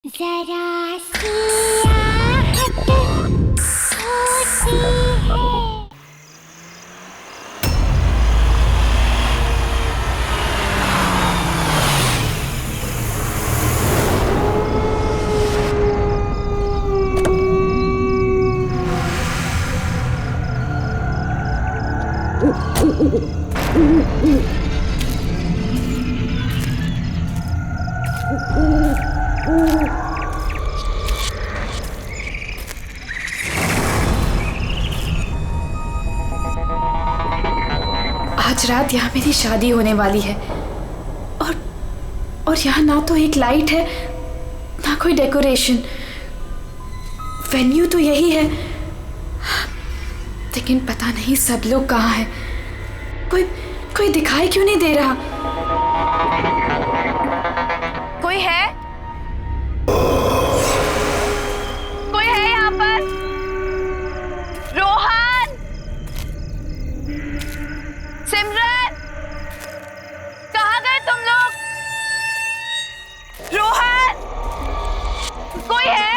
जरा सी आहट होती है। आज रात यहाँ मेरी शादी होने वाली है और यहाँ ना तो एक लाइट है ना कोई डेकोरेशन। वेन्यू तो यही है लेकिन पता नहीं सब लोग कहाँ हैं। कोई दिखाई क्यों नहीं दे रहा? कोई है? कोई है यहाँ पर? रोहन, सिमरन, कहाँ गए तुम लोग? रोहन, कोई है?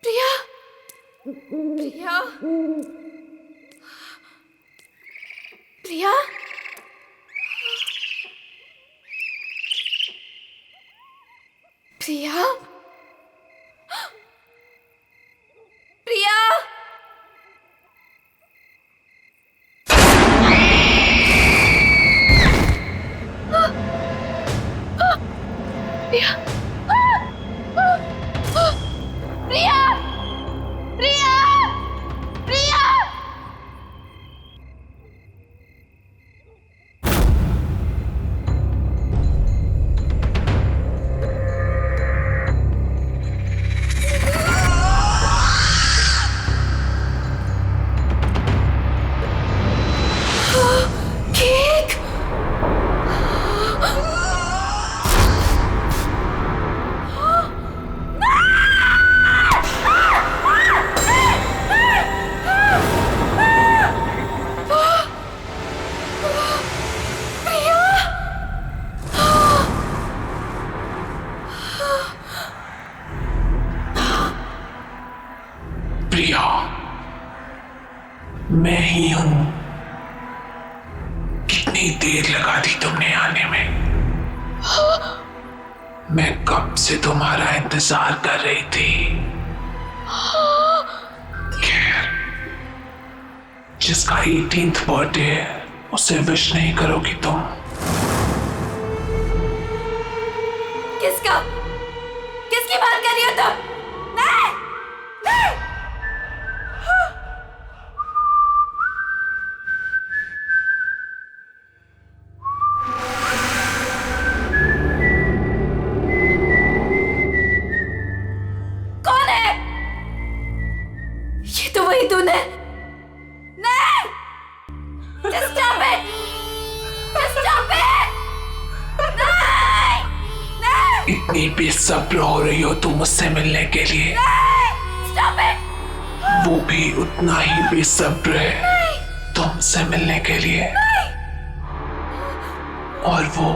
प्रिया, प्रिया, प्रिया, प्रिया, प्रिया, प्रिया, प्रिया, प्रिया, केक, प्रिया, मैं ही हूं। कितनी देर लगा दी तुमने आने में? मैं कब से तुम्हारा इंतजार कर रही थी। खैर, जिसका 18th बर्थडे है उसे विश नहीं करोगी तुम? किसकी बात कर रही हो तुम? नहीं, नहीं। कौन है? ये तो वही तूने। नहीं! Just stop it! Just stop it! नहीं! नहीं! इतनी बेसब्र हो रही हो तुम मुझसे मिलने के लिए। नहीं! Stop it! वो भी उतना ही बेसब्र है तुमसे मिलने के लिए। और वो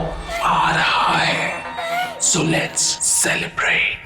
आ रहा है। So let's celebrate.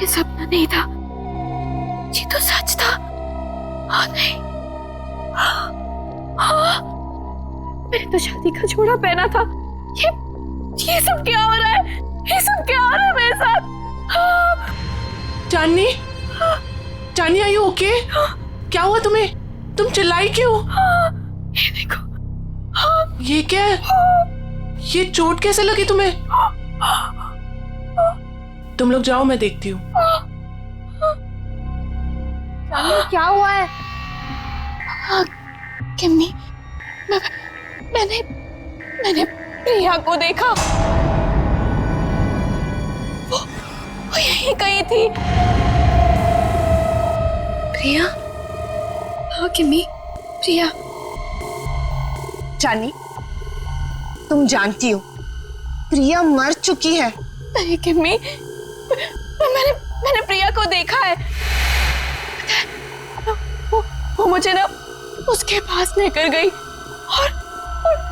सपना नहीं था, ये तो सच था। हाँ नहीं, हाँ, मैंने तो शादी का जोड़ा पहना था। ये सब क्या हो रहा है? ये सब क्या हो रहा है मेरे साथ? हाँ। चांदनी, चांदनी आर यू ओके? क्या हुआ तुम्हें? तुम चिल्लाई क्यों? ये देखो। ये क्या है? ये चोट कैसे लगी तुम्हें? तुम लोग जाओ, मैं देखती हूँ। क्या हुआ है? किम्मी, मैंने प्रिया को देखा। वो यहीं कहीं थी। प्रिया? हाँ किम्मी, प्रिया। चांदनी, तुम जानती हो प्रिया मर चुकी है। नहीं किम्मी, मैंने प्रिया को देखा है। वो मुझे ना उसके पास लेकर गई और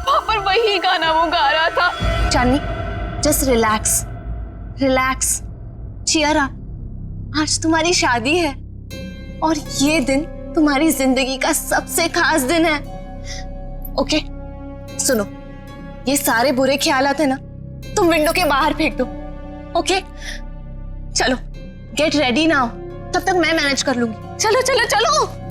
वहां पर वही गाना वो गा रहा था। Chandni, just relax, relax, cheer up. आज तुम्हारी शादी है और ये दिन तुम्हारी जिंदगी का सबसे खास दिन है। ओके, सुनो, ये सारे बुरे ख्यालात है ना, तुम विंडो के बाहर फेंक दो। ओके, चलो गेट रेडी नाउ, तब तक मैं मैनेज कर लूंगी। चलो चलो चलो।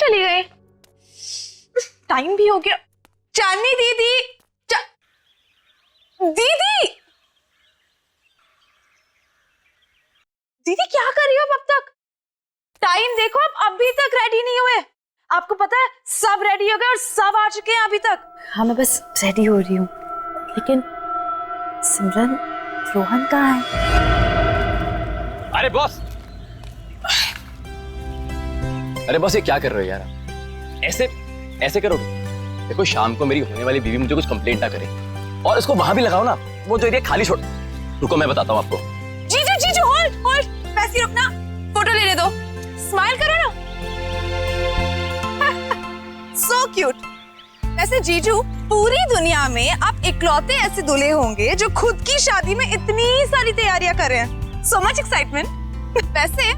चली गई? टाइम भी हो गया। चांदनी दीदी, दीदी, दीदी क्या कर रही हो अब तक? टाइम देखो, आप अभी तक रेडी नहीं हुए। आपको पता है सब रेडी हो गए और सब आ चुके हैं अभी तक। हाँ, मैं बस रेडी हो रही हूँ, लेकिन सिमरन, रोहन कहाँ है? अरे बॉस, अरे बॉस, ये क्या कर रहे हो यार? ऐसे करोगे? देखो, शाम को मेरी होने वाली बीवी मुझे कुछ कंप्लेंट ना करे, और इसको वहां भी लगाओ ना, वो जो एरिया खाली छोड़। रुको, मैं बताता हूँ आपको। जीजू, होल्ड, वैसे रुकना, फोटो लेने दो, स्माइल करो ना। So cute. वैसे जीजू, पूरी दुनिया में आप इकलौते ऐसे दूल्हे होंगे जो खुद की शादी में इतनी सारी तैयारियां कर रहे हैं। So much excitement. वैसे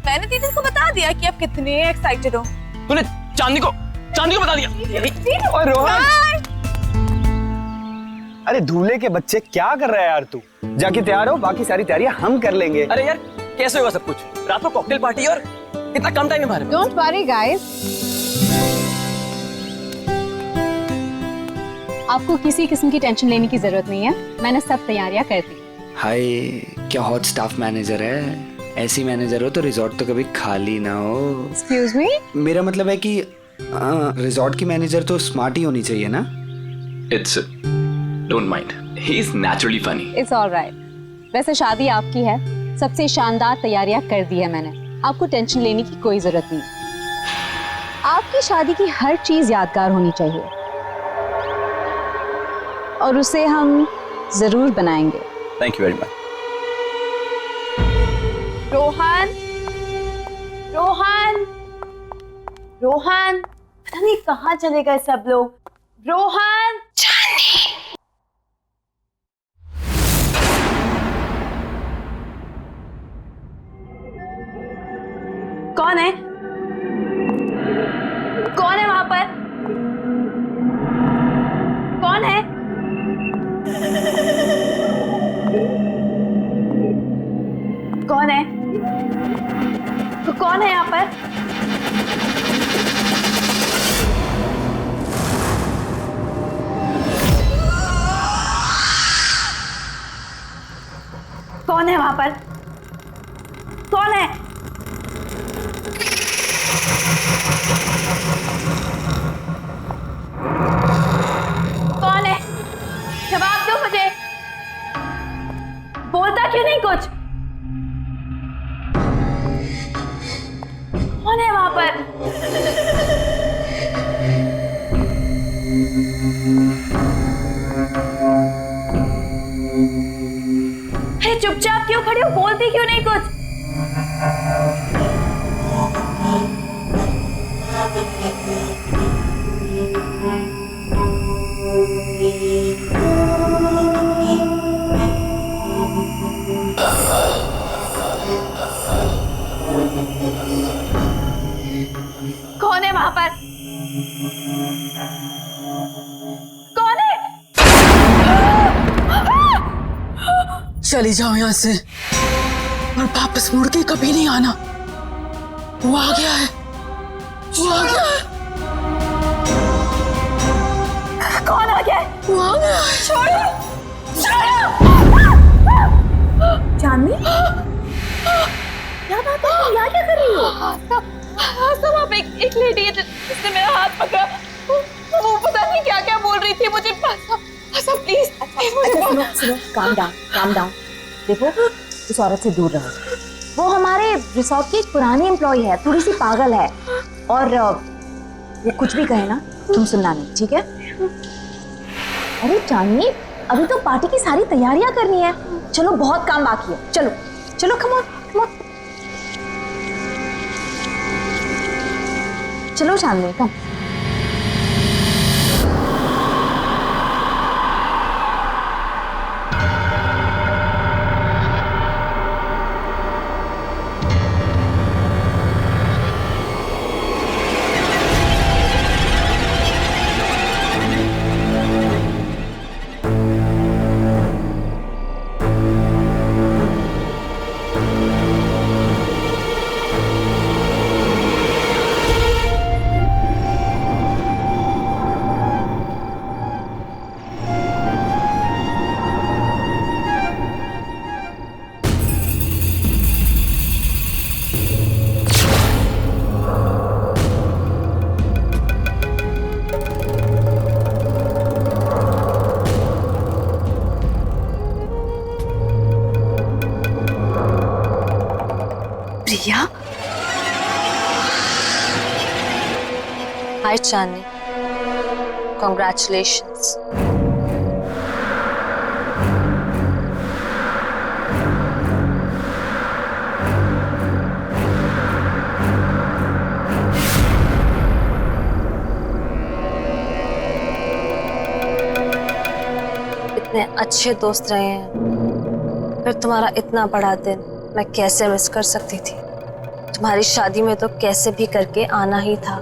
मैंने दीदी को बता दिया कि आप कितने एक्साइटेड हो। तूने चांदनी को बता दिया? और रोहन, अरे दूल्हे के बच्चे, क्या कर रहा है यार तू? जाके तैयार हो, बाकी सारी तैयारियां हम कर लेंगे। अरे यार, कैसे होगा सब कुछ? रात को कॉकटेल पार्टी और कितना कम टाइम है हमारे। डोंट वरी गाइस, आपको किसी किस्म की टेंशन लेने की जरूरत नहीं है, मैंने सब तैयारियां कर दी। हाय, क्या हॉट स्टाफ मैनेजर है। ऐसी मैनेजर हो तो रिजॉर्ट तो कभी खाली ना हो। एक्सक्यूज मी, मेरा मतलब है कि रिजॉर्ट की मैनेजर तो स्मार्ट ही होनी चाहिए ना। It's don't mind. He is naturally funny. It's alright. वैसे शादी आपकी है, सबसे शानदार तैयारियां कर दी है मैंने, आपको टेंशन लेने की कोई जरूरत नहीं। आपकी शादी की हर चीज यादगार होनी चाहिए और उसे हम जरूर बनाएंगे। Thank you very much. Rohan, पता नहीं कहाँ चले गए सब लोग। रोहन, कौन है? कौन है वहां पर? कौन है? कौन है? कौन है यहाँ पर? कौन है वहां पर? कौन है? बोली क्यों नहीं कुछ? कौन है वहां पर? कौन है? चली जाओ यहाँ से और वापस मुड़ के कभी नहीं आना। वो आ गया है, वो आ गया है, कौन आ गया? वो आ गया है। छोड़ो, छोड़ो। चांदनी, क्या बात है? तुम यहाँ क्या कर रही हो? सब आप एक लेडी है जिसने मेरा हाथ पकड़ा। वो पता नहीं क्या क्या बोल रही थी मुझे। प्लीज सुनो, काम डाउन। देखो, उस औरत से दूर रहो। वो हमारे रिसोर्ट की एक पुरानी एम्प्लॉय है, थोड़ी सी पागल है, और वो कुछ भी कहे ना तुम सुनना नहीं, ठीक है? अरे चांदनी, अभी तो पार्टी की सारी तैयारियां करनी है। चलो, बहुत काम बाकी है। चलो चलो, कम ऑन। चलो चांदनी, कम। प्रिया, हाय चांदनी, कॉन्ग्रेचुलेशंस। इतने अच्छे दोस्त रहे हैं, फिर तुम्हारा इतना बड़ा दिन मैं कैसे मिस कर सकती थी? तुम्हारी शादी में तो कैसे भी करके आना ही था,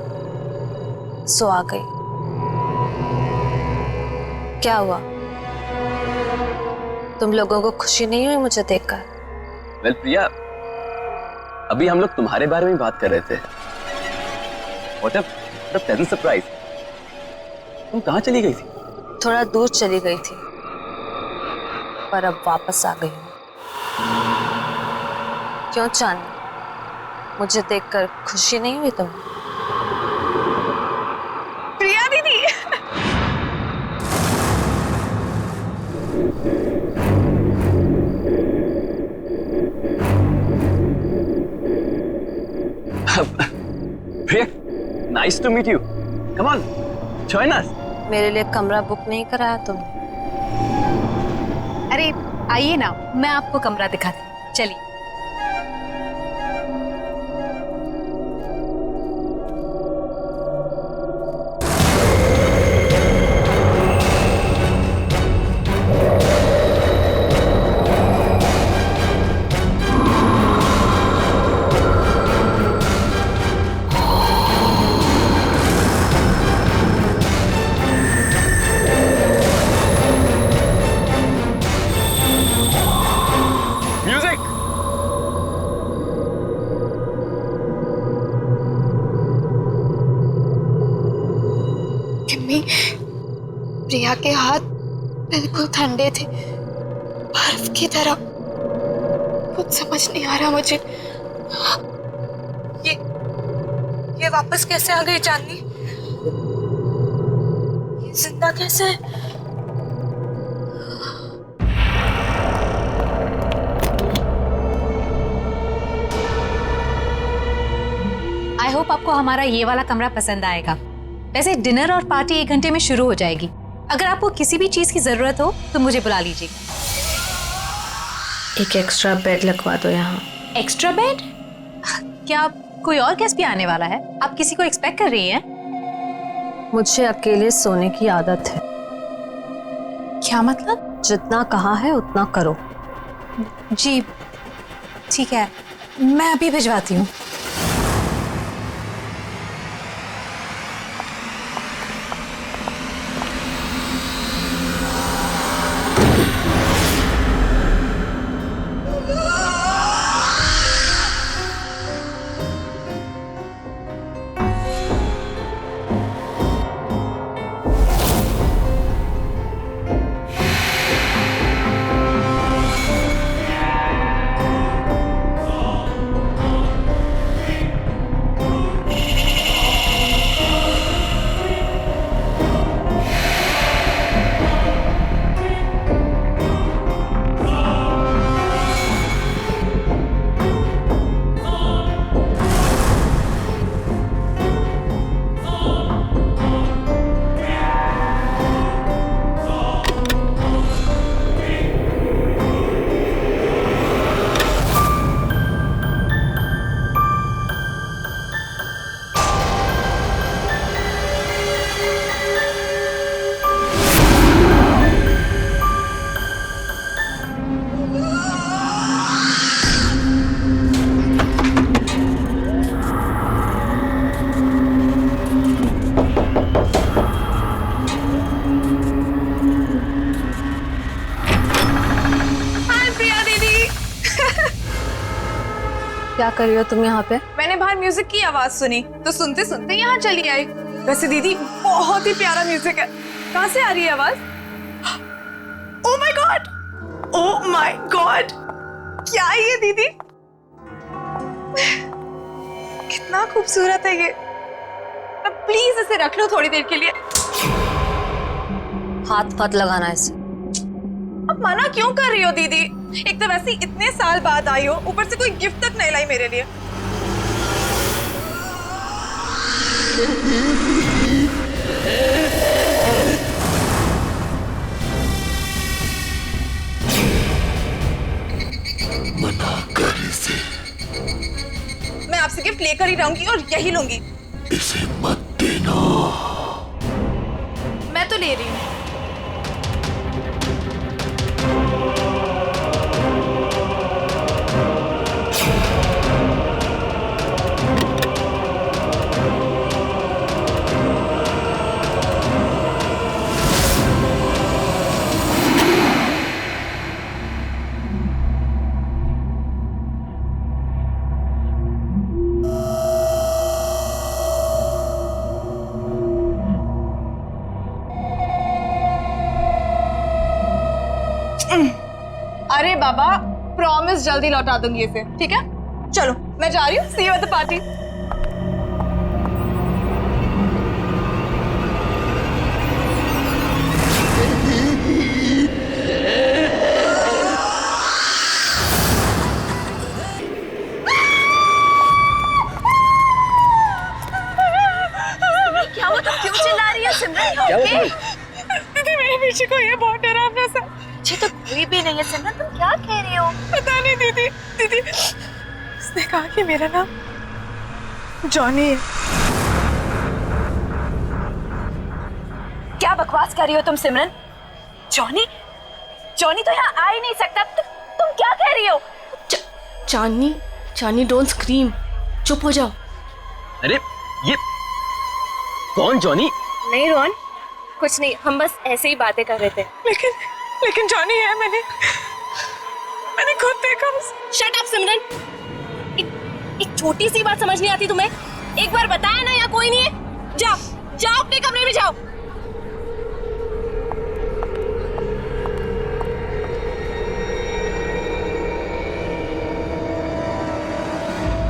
सो आ गई। क्या हुआ? तुम लोगों को खुशी नहीं हुई मुझे देखकर? वेल प्रिया, अभी हम लोग तुम्हारे बारे में बात कर रहे थे। What a pleasant surprise। तुम कहाँ चली गई थी? थोड़ा दूर चली गई थी, पर अब वापस आ गई हूँ। क्यों चांदनी, मुझे देखकर खुशी नहीं हुई तुम्हें? प्रिया दीदी, Priya, nice to meet you. Come on, join us. मेरे लिए कमरा बुक नहीं कराया तुमने? अरे आइए ना, मैं आपको कमरा दिखाती हूँ, चलिए। प्रिया के हाथ बिल्कुल ठंडे थे, बर्फ की तरह। कुछ समझ नहीं आ रहा मुझे। ये वापस कैसे आ गई चांदनी? ये जिंदा कैसे है? आई होप आपको हमारा ये वाला कमरा पसंद आएगा। वैसे डिनर और पार्टी 1 घंटे में शुरू हो जाएगी। अगर आपको किसी भी चीज की जरूरत हो तो मुझे बुला लीजिएगा। एक एक्स्ट्रा बेड लगवा दो यहाँ। Extra bed? क्या कोई और गेस्ट भी आने वाला है? आप किसी को एक्सपेक्ट कर रही हैं? मुझे अकेले सोने की आदत है। क्या मतलब? जितना कहा है उतना करो। जी ठीक है, मैं अभी भिजवाती हूँ। क्या कर रही हो तुम यहाँ पे? मैंने बाहर म्यूजिक की आवाज सुनी तो सुनते सुनते यहाँ चली आई। वैसे दीदी बहुत ही प्यारा म्यूजिक है। कहाँ से आ रही है आवाज? Oh my God, oh my God, क्या है ये दीदी? कितना खूबसूरत है ये। प्लीज इसे रख लो थोड़ी देर के लिए। हाथ मत लगाना इसे। अब मना क्यों कर रही हो दीदी? एक तो वैसे इतने साल बाद आई हो, ऊपर से कोई गिफ्ट तक नहीं लाई मेरे लिए। मना कर इसे। मैं आपसे गिफ्ट लेकर ही रहूंगी और यही लूंगी। इसे मत देना। मैं तो ले रही हूँ। अरे बाबा, प्रॉमिस जल्दी लौटा दूंगी इसे, ठीक है? चलो मैं जा रही हूँ। सी यू एट द पार्टी। क्या हुआ? तुम क्यों चिल्ला रही हो सिमरन? क्या हुआ? दीदी मेरे पीछे कोई है, बहुत डरावना सा। मुझे तो कोई भी नहीं है सिमरन, तुम क्या कह रही हो? पता नहीं दीदी। दीदी उसने कहा कि मेरा नाम जॉनी है। क्या बकवास कर रही हो तुम सिमरन? जॉनी? जॉनी तो यहाँ आ ही नहीं सकता। तुम क्या कह रही हो? चांदनी, चांदनी डोंट स्क्रीम, चुप हो जाओ। अरे ये कौन जॉनी? नहीं रोहन, कुछ नहीं, हम बस ऐसे ही बातें कर रहे थे। लेकिन जॉनी है, मैंने खुद देखा। शट अप सिमरन, एक छोटी सी बात समझ नहीं आती तुम्हें? एक बार बताया ना यहाँ कोई नहीं है। जाओ जाओ अपने कमरे में जाओ।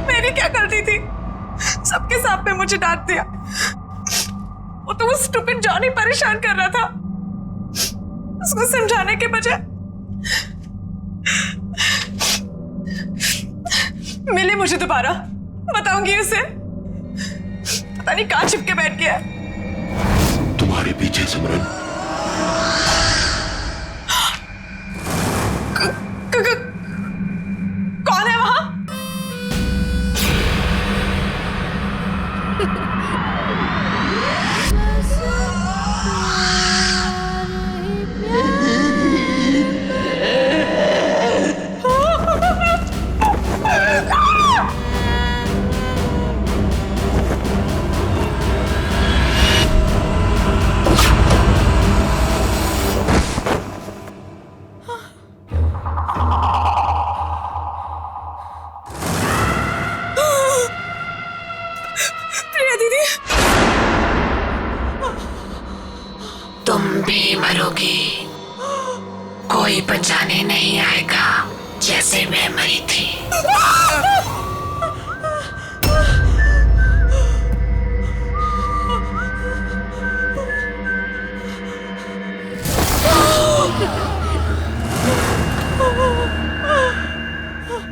मेरी क्या गलती थी? सबके सामने मुझे डांट दिया। वो तो वो स्टूपिड जॉनी परेशान कर रहा था। उसको समझाने के बजाय मिले मुझे दोबारा। बताऊंगी उसे। पता नहीं कहाँ छिपके बैठ गया। तुम्हारे पीछे सिमरन। भी मरोगी, कोई बचाने नहीं आएगा जैसे मैं मरी थी।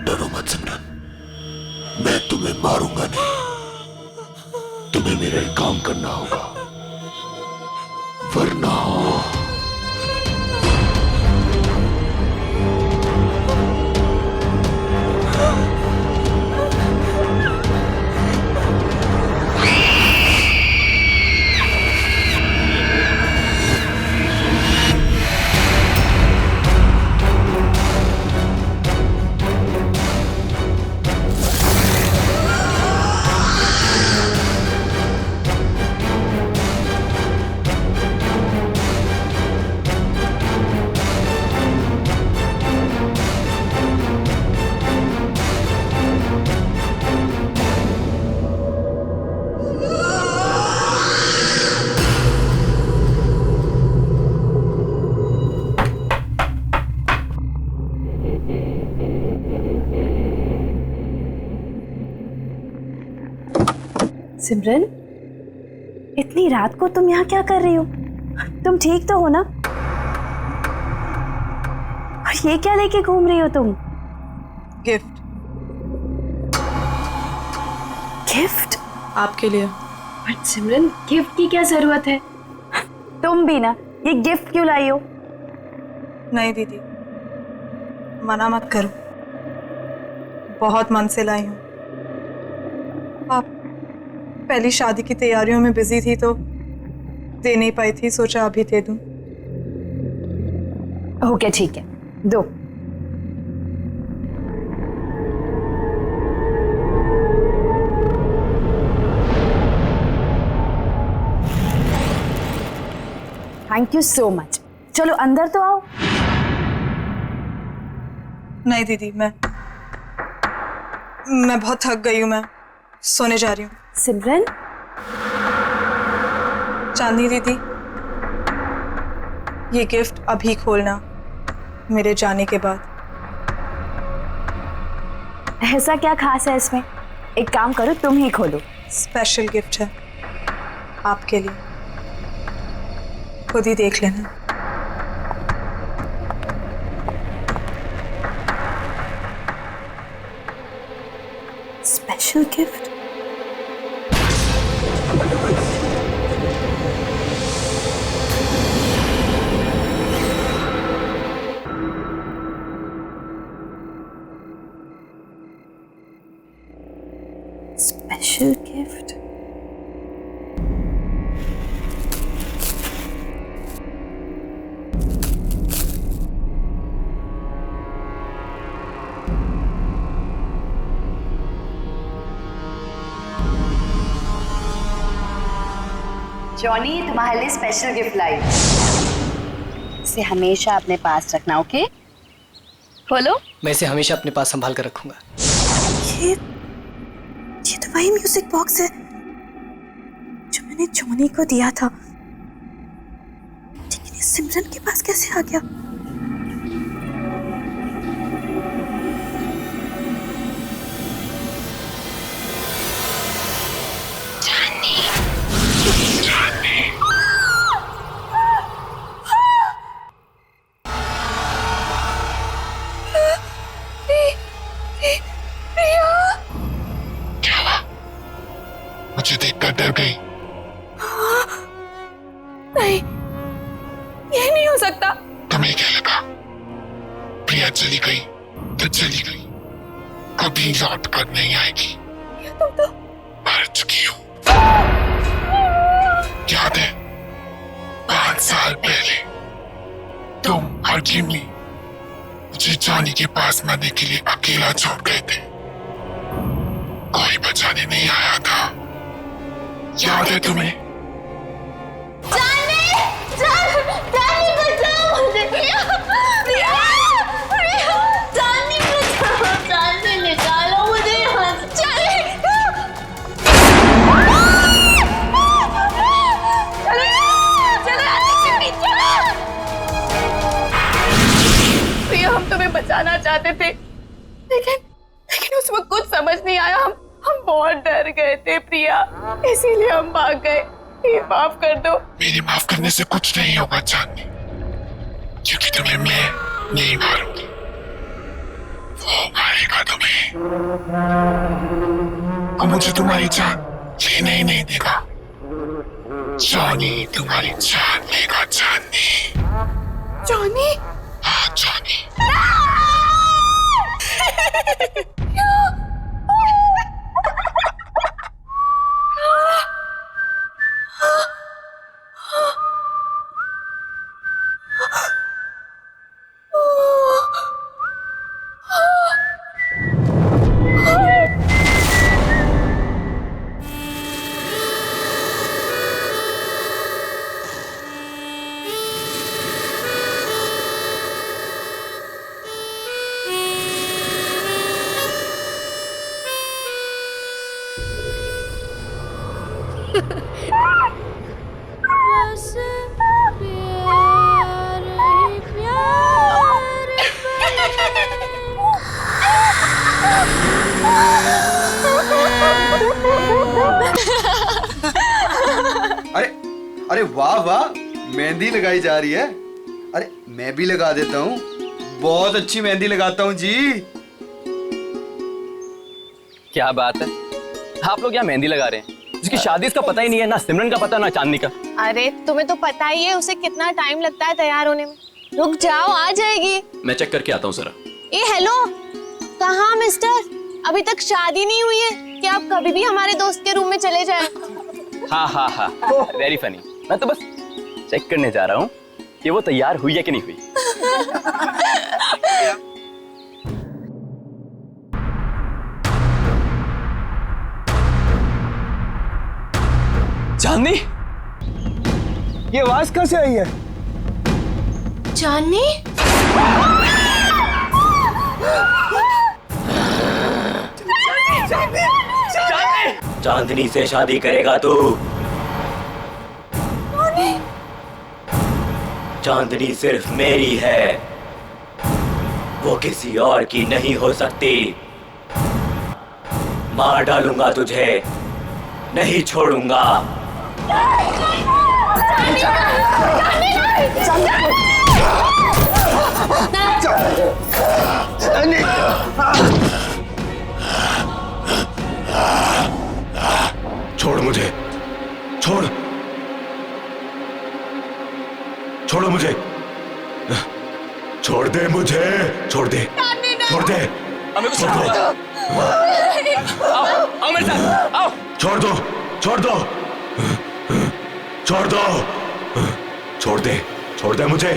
डरो मत सिमरन, मैं तुम्हें मारूंगा नहीं। तुम्हें मेरा एक काम करना होगा, वरना सिमरन, इतनी रात को तुम यहाँ क्या कर रही हो? तुम ठीक तो हो ना? और ये क्या लेके घूम रही हो तुम? गिफ्ट। गिफ्ट? आपके लिए। बट सिमरन, गिफ्ट की क्या जरूरत है? तुम भी ना, ये गिफ्ट क्यों लाई हो? नहीं दीदी, मना मत करो, बहुत मन से लाई हूँ। आप पहली शादी की तैयारियों में बिजी थी तो दे नहीं पाई थी, सोचा अभी दे दूं। ओके ठीक है, दो। Thank you so much. चलो अंदर तो आओ। नहीं दीदी, मैं बहुत थक गई हूँ, मैं सोने जा रही हूँ। सिमरन, चांदनी दीदी, ये गिफ्ट अभी खोलना, मेरे जाने के बाद। ऐसा क्या खास है इसमें? एक काम करो, तुम ही खोलो। स्पेशल गिफ्ट है आपके लिए, खुद ही देख लेना। Special gift? Special gift. Johnny, तुम्हारे लिए स्पेशल गिफ्ट लाई। इसे हमेशा अपने पास रखना, ओके? खोलो। मैं इसे हमेशा अपने पास संभाल कर रखूंगा। ये तो वही म्यूजिक बॉक्स है जो मैंने जॉनी को दिया था, लेकिन ये सिमरन के पास कैसे आ गया? मुझे देखकर डर गई। नहीं, ये नहीं हो सकता। तुम्हें क्या लगा प्रिया चली गई तो चली गई, कभी लौट कर नहीं आएगी। तुम तो मर चुकी हो। याद है 5 साल पहले तुम और जिमी मुझे जॉनी के पास मरने के लिए अकेला छोड़ गए थे, कोई बचाने नहीं आया था। याद है तुम्हें? जाना चाहते थे, लेकिन उस वक्त कुछ समझ नहीं आया। हम बहुत डर गए थे प्रिया, इसीलिए हम भाग गए। प्लीज माफ कर दो। मेरे माफ करने से कुछ नहीं होगा चांदनी, क्योंकि तुम्हें मैं नहीं मारूंगी, वो मारेगा तुम्हें। और मुझे तुम्हारी जान लेने ही नहीं देगा। जॉनी तुम्हारी जान लेगा चांदनी। जॉनी? हाँ जॉनी। अरे अरे वाह वाह, मेहंदी लगाई जा रही है। अरे मैं भी लगा देता हूँ, बहुत अच्छी मेहंदी लगाता हूँ जी। क्या बात है, आप लोग यहाँ मेहंदी लगा रहे हैं? जिसकी शादी इसका पता ही नहीं है, ना सिमरन का पता ना चांदनी का। अरे तुम्हें तो पता ही है उसे कितना टाइम लगता है तैयार होने में। रुक जाओ, आ जाएगी। मैं चेक करके आता हूँ जरा। ए हेलो, कहाँ मिस्टर? अभी तक शादी नहीं हुई है कि आप कभी भी हमारे दोस्त के रूम में चले जाएं? हाँ हाँ हाँ, वेरी फनी। मैं तो बस चेक करने जा रहा हूँ कि वो तैयार हुई है कि नहीं हुई। चांदनी, ये आवाज कहाँ से आई है? चांदनी? चांदनी से शादी करेगा तू? चांदनी सिर्फ मेरी है, वो किसी और की नहीं हो सकती। मार डालूंगा तुझे, नहीं छोड़ूंगा। छोड़ मुझे, छोड़, छोड़ो मुझे, छोड़ दे मुझे, छोड़ दे, छोड़ दे, छोड़ दो, आओ मेरे साथ, आओ। छोड़ दो, छोड़ दो, छोड़ दो, छोड़ दे मुझे,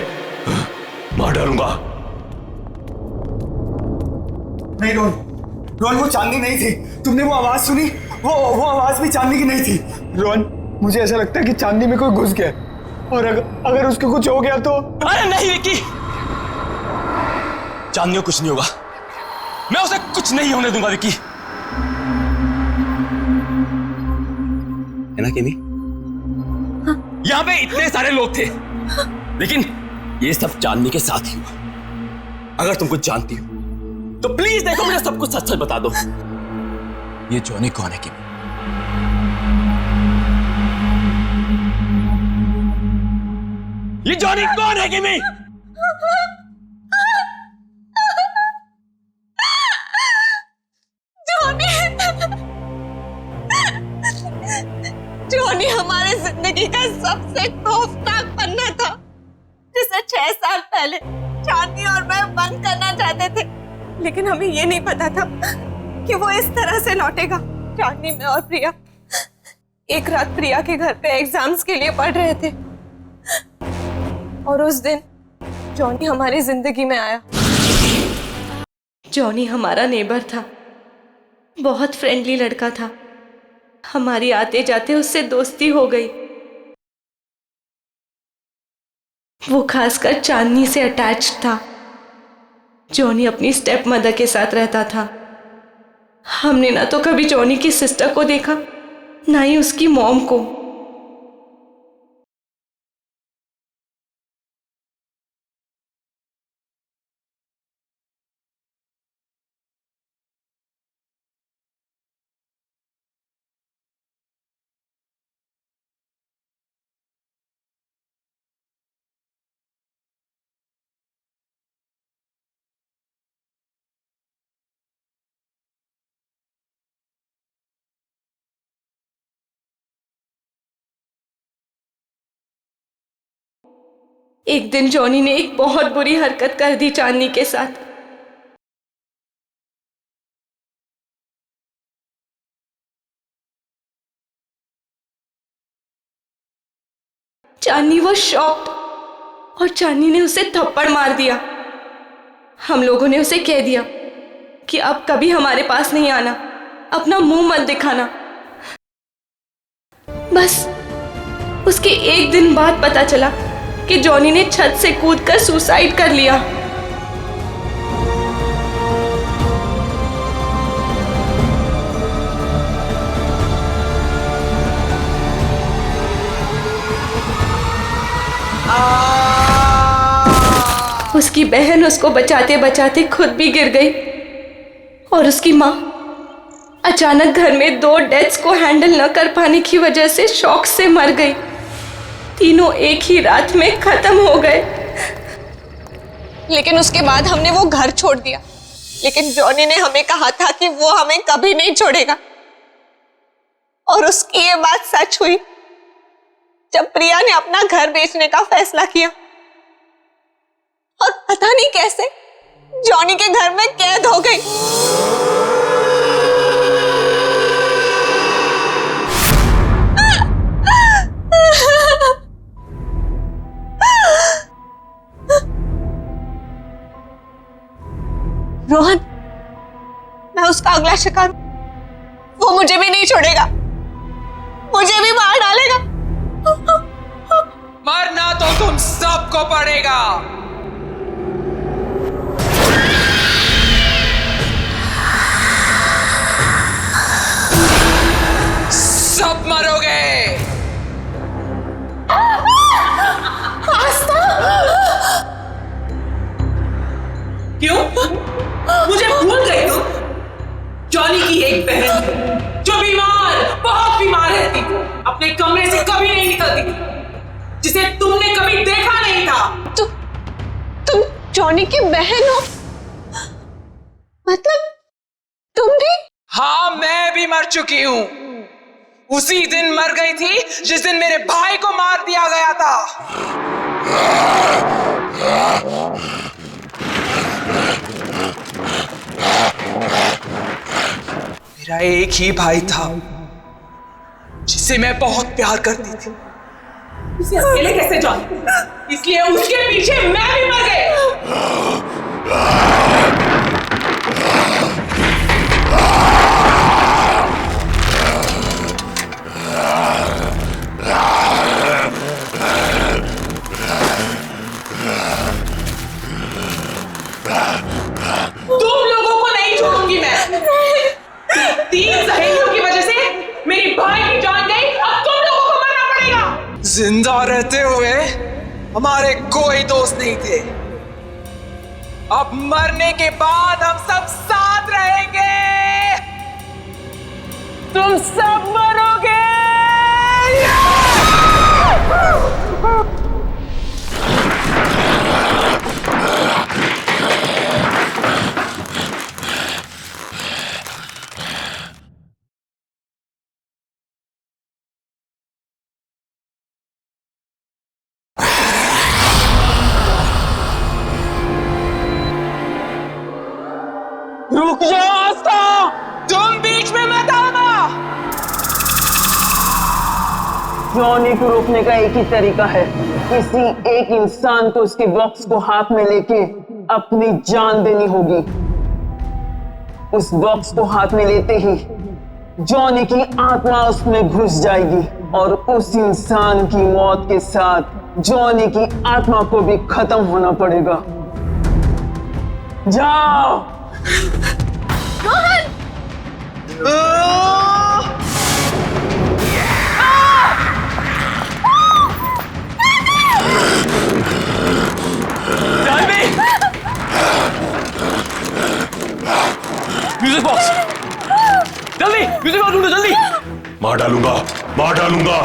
मार डालूंगा। नहीं रोहन, रोहन वो चांदनी नहीं थी। तुमने वो आवाज सुनी? वो आवाज भी चांदनी की नहीं थी। रोहन, मुझे ऐसा लगता है कि चांदनी में कोई घुस गया, और अगर उसको कुछ हो गया तो। अरे नहीं विक्की, चांदनी को कुछ नहीं होगा, मैं उसे कुछ नहीं होने दूंगा विक्की। है ना किमी? हाँ। यहाँ पे इतने सारे लोग थे, लेकिन ये सब चांदनी के साथ ही हुआ। अगर तुम कुछ जानती हो तो प्लीज देखो, मुझे सब कुछ सच सच बता दो। ये जॉनी कौन है किमी? ये जॉनी कौन है किमी? जॉनी हमारे जिंदगी का सबसे खौफनाक पन्ना था, जिसे 6 साल पहले चांदनी और मैं बंद करना चाहते थे, लेकिन हमें ये नहीं पता था कि वो इस तरह से लौटेगा। चांदनी, मैं और प्रिया एक रात प्रिया के घर पे एग्जाम्स के लिए पढ़ रहे थे, और उस दिन जॉनी हमारी जिंदगी में आया। जॉनी हमारा नेबर था, बहुत फ्रेंडली लड़का था। हमारी आते जाते उससे दोस्ती हो गई। वो खासकर चांदनी से अटैच्ड था। जॉनी अपनी स्टेप मदर के साथ रहता था। हमने ना तो कभी जॉनी की सिस्टर को देखा, ना ही उसकी मॉम को। एक दिन जॉनी ने एक बहुत बुरी हरकत कर दी चांदनी के साथ। चांदनी वो शॉक्ड और चांदनी ने उसे थप्पड़ मार दिया। हम लोगों ने उसे कह दिया कि अब कभी हमारे पास नहीं आना, अपना मुंह मत दिखाना। बस उसके एक दिन बाद पता चला कि जॉनी ने छत से कूदकर सुसाइड कर लिया। उसकी बहन उसको बचाते बचाते खुद भी गिर गई और उसकी माँ अचानक घर में 2 डेथ्स को हैंडल न कर पाने की वजह से शॉक से मर गई। तीनों एक ही रात में खत्म हो गए। लेकिन उसके बाद हमने वो घर छोड़ दिया, लेकिन जॉनी ने हमें कहा था कि वो हमें कभी नहीं छोड़ेगा। और उसकी ये बात सच हुई जब प्रिया ने अपना घर बेचने का फैसला किया और पता नहीं कैसे जॉनी के घर में कैद हो गई। रोहन, मैं उसका अगला शिकार, वो मुझे भी नहीं छोड़ेगा, मुझे भी मार डालेगा। मरना तो तुम सबको पड़ेगा। सब मरोगे। क्यों? मुझे भूल गई तुम? जॉनी की एक बहन जो बीमार, बहुत बीमार रहती, अपने कमरे से कभी नहीं निकलती, जिसे तुमने कभी देखा नहीं था। तुम जॉनी की बहन हो? मतलब तुम भी? हाँ, मैं भी मर चुकी हूँ। उसी दिन मर गई थी जिस दिन मेरे भाई को मार दिया गया था। मेरा एक ही भाई था जिसे मैं बहुत प्यार करती थी। उसे अकेले कैसे जाऊं? इसलिए उसके पीछे मैं भी मर गई। तुम लोगों को नहीं छोड़ूंगी मैं। 3 सहेलियों की वजह से मेरी भाई की जान गई, अब तुम लोगों को मरना पड़ेगा। जिंदा रहते हुए हमारे कोई दोस्त नहीं थे, अब मरने के बाद हम सब साथ रहेंगे। तुम सब मरोगे। रुक जाओ आस्था, तुम बीच में मत आना। जॉनी को रोकने का एक ही तरीका है, किसी एक इंसान को उसके बॉक्स को हाथ में लेके अपनी जान देनी होगी। उस बॉक्स को हाथ में लेते ही जॉनी की आत्मा उसमें घुस जाएगी और उस इंसान की मौत के साथ जॉनी की आत्मा को भी खत्म होना पड़ेगा। जाओ। म्यूजिक बॉक्स, जल्दी म्यूजिक बॉक्स ढूंढो, जल्दी। मार डालूंगा, मार डालूंगा।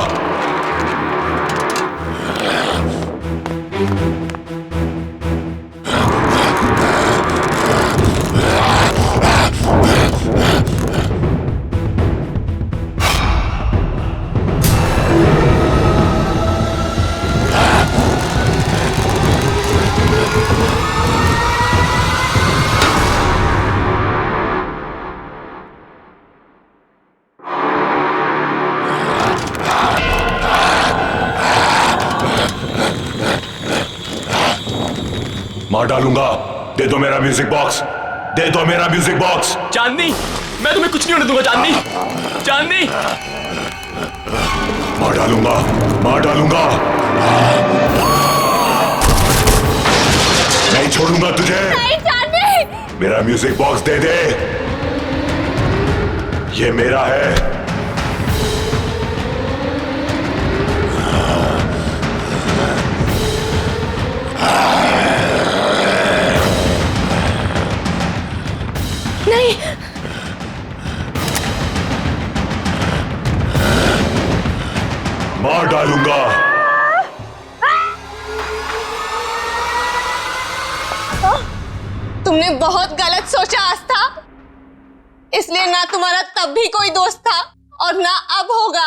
मार डालूंगा। दे दो मेरा म्यूजिक बॉक्स, दे दो मेरा म्यूजिक बॉक्स। चांदनी, मैं तुम्हें कुछ नहीं होने दूंगा। चांदनी, चांदनी, मार डालूंगा, मार डालूंगा। नहीं छोड़ूंगा तुझे। नहीं चांदनी। मेरा म्यूजिक बॉक्स दे दे, ये मेरा है। नहीं, मार डालूंगा। तुमने बहुत गलत सोचा आस्था, इसलिए ना तुम्हारा तब भी कोई दोस्त था और ना अब होगा।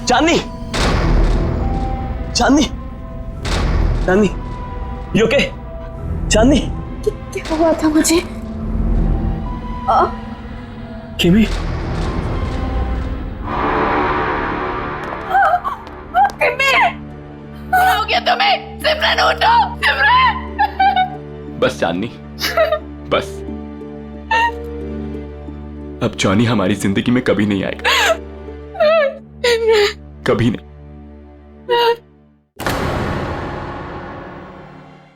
चांदनी, चांदनी, चांदनी, यू ओके? चांदनी, क्या हुआ था मुझे? किमी, क्या हो गया तुम्हें? सिमरन उठो, सिमरन। बस चांदनी, बस। अब जॉनी हमारी जिंदगी में कभी नहीं आएगा, कभी नहीं।